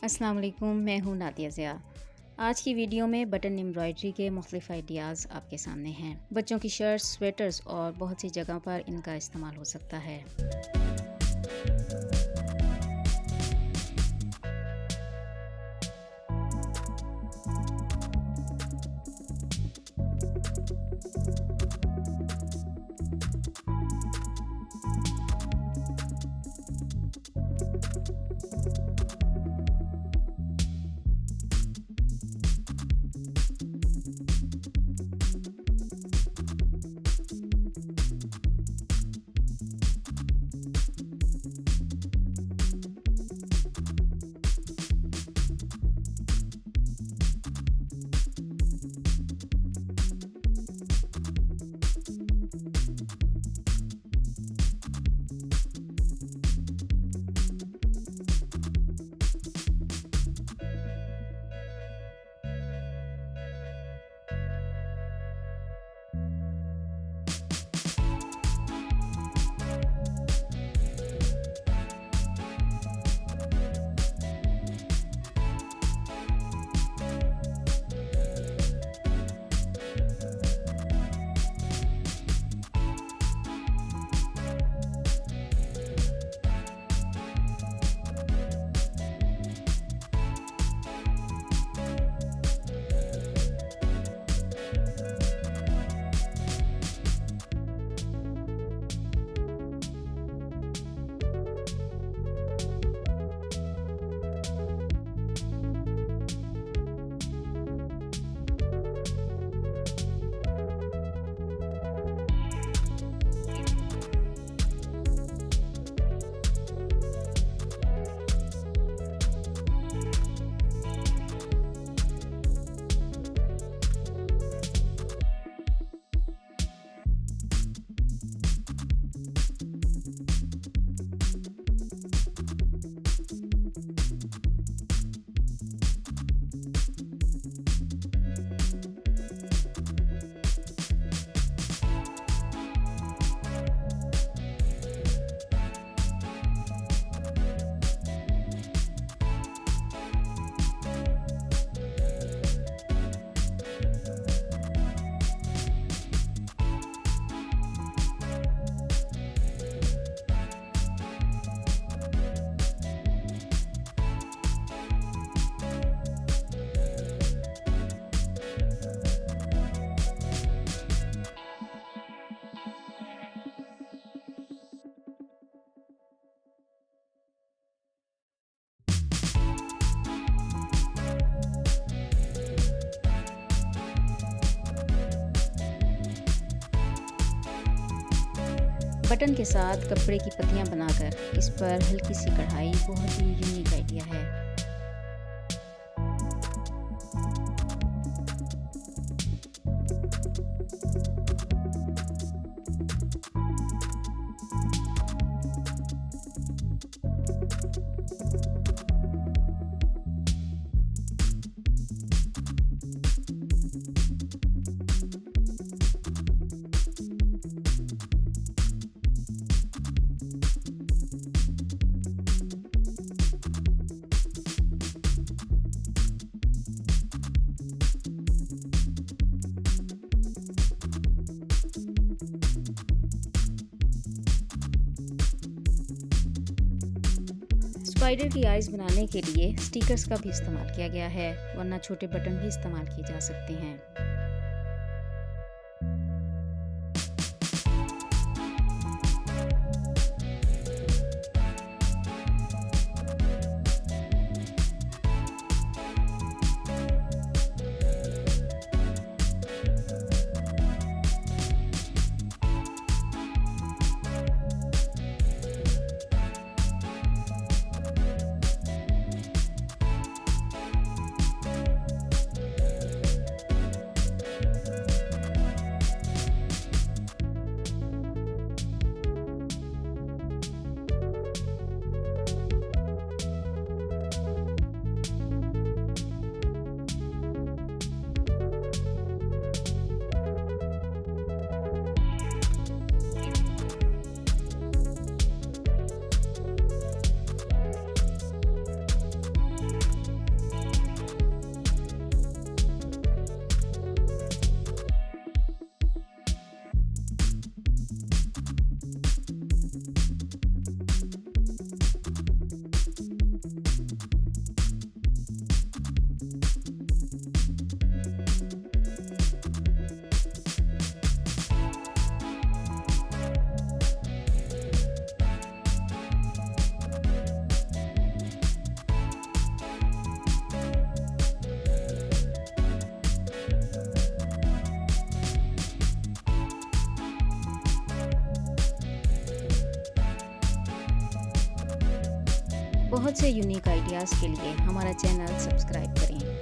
अस्सलाम वालेकुम, मैं हूँ नादिया ज़िया। आज की वीडियो में बटन एम्ब्रॉयडरी के मुख्तलिफ आइडियाज़ आपके सामने हैं। बच्चों की शर्ट्स, स्वेटर्स और बहुत सी जगह पर इनका इस्तेमाल हो सकता है। बटन के साथ कपड़े की पत्तियां बनाकर इस पर हल्की सी कढ़ाई बहुत ही यूनिक आइडिया है। स्पाइडर की आइज़ बनाने के लिए स्टिकर्स का भी इस्तेमाल किया गया है, वरना छोटे बटन भी इस्तेमाल किए जा सकते हैं। बहुत से यूनिक आइडियाज़ के लिए हमारा चैनल सब्सक्राइब करें।